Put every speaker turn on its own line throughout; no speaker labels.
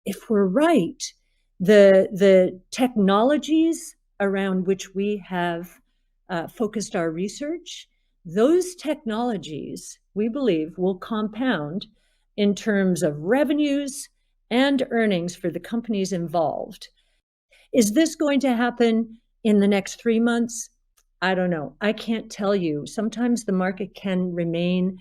if we're right, the technologies around which we have focused our research, those technologies, we believe, will compound in terms of revenues and earnings for the companies involved. Is this going to happen in the next 3 months? I don't know. I can't tell you. Sometimes the market can remain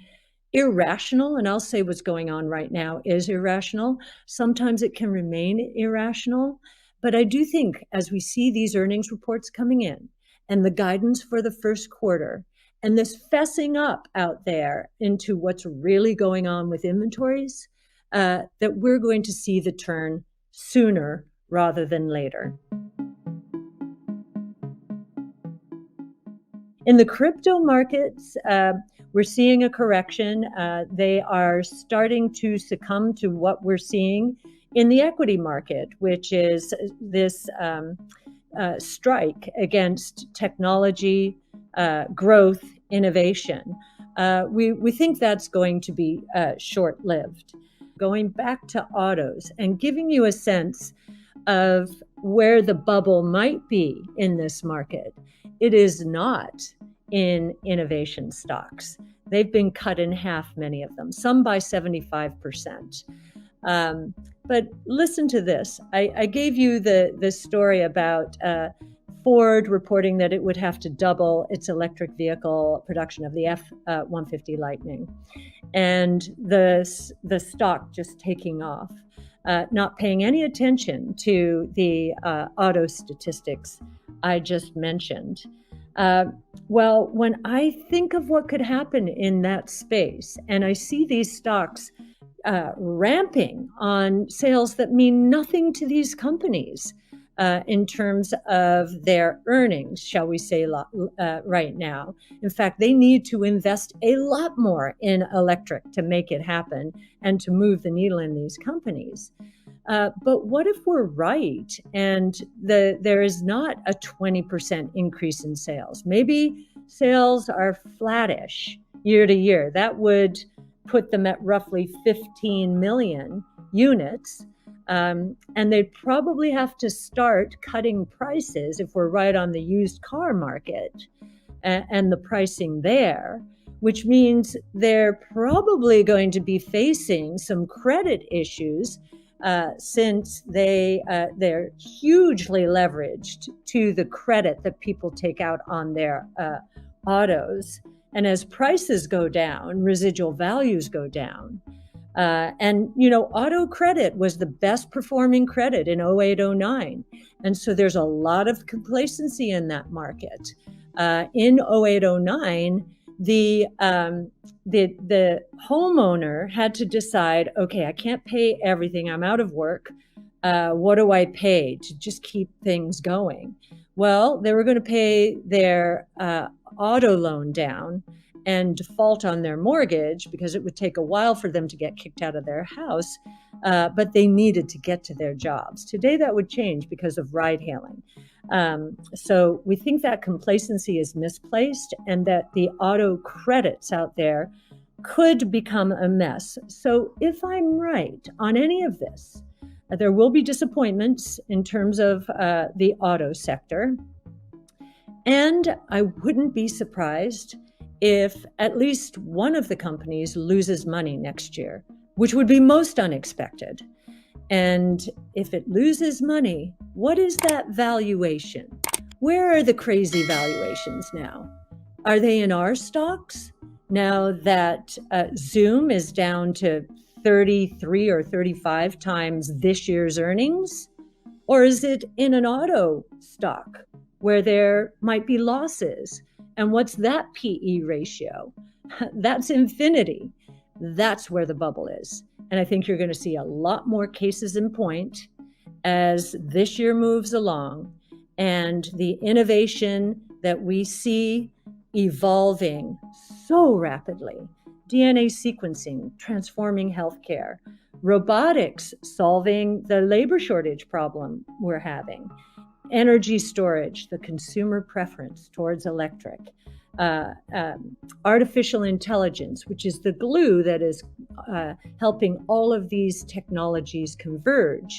irrational, and I'll say what's going on right now is irrational. Sometimes it can remain irrational. But I do think as we see these earnings reports coming in and the guidance for the first quarter and this fessing up out there into what's really going on with inventories, that we're going to see the turn sooner rather than later. In the crypto markets, we're seeing a correction. They are starting to succumb to what we're seeing in the equity market, which is this strike against technology, growth, innovation. We think that's going to be short-lived. Going back to autos and giving you a sense of where the bubble might be in this market, it is not in innovation stocks. They've been cut in half, many of them, some by 75%. But listen to this. I gave you the story about Ford reporting that it would have to double its electric vehicle production of the F-150 Lightning, and the stock just taking off, not paying any attention to the auto statistics I just mentioned. Well, when I think of what could happen in that space, and I see these stocks ramping on sales that mean nothing to these companies in terms of their earnings, shall we say, right now. In fact, they need to invest a lot more in electric to make it happen and to move the needle in these companies. But what if we're right and there is not a 20% increase in sales? Maybe sales are flattish year to year. That would put them at roughly 15 million units. And they'd probably have to start cutting prices if we're right on the used car market and the pricing there, which means they're probably going to be facing some credit issues since they're hugely leveraged to the credit that people take out on their autos. And as prices go down, residual values go down. And, auto credit was the best performing credit in 08-09. And so there's a lot of complacency in that market. In 08-09, the homeowner had to decide, okay, I can't pay everything. I'm out of work. What do I pay to just keep things going? Well, they were going to pay their auto loan down and default on their mortgage because it would take a while for them to get kicked out of their house, but they needed to get to their jobs. Today, that would change because of ride hailing. So we think that complacency is misplaced and that the auto credits out there could become a mess. So if I'm right on any of this, there will be disappointments in terms of the auto sector. And I wouldn't be surprised if at least one of the companies loses money next year, which would be most unexpected. And if it loses money, what is that valuation? Where are the crazy valuations now? Are they in our stocks now that Zoom is down to 33 or 35 times this year's earnings? Or is it in an auto stock where there might be losses? And what's that PE ratio? That's infinity. That's where the bubble is. And I think you're going to see a lot more cases in point as this year moves along and the innovation that we see evolving so rapidly. DNA sequencing, transforming healthcare, robotics, solving the labor shortage problem we're having, energy storage, the consumer preference towards electric, artificial intelligence, which is the glue that is helping all of these technologies converge.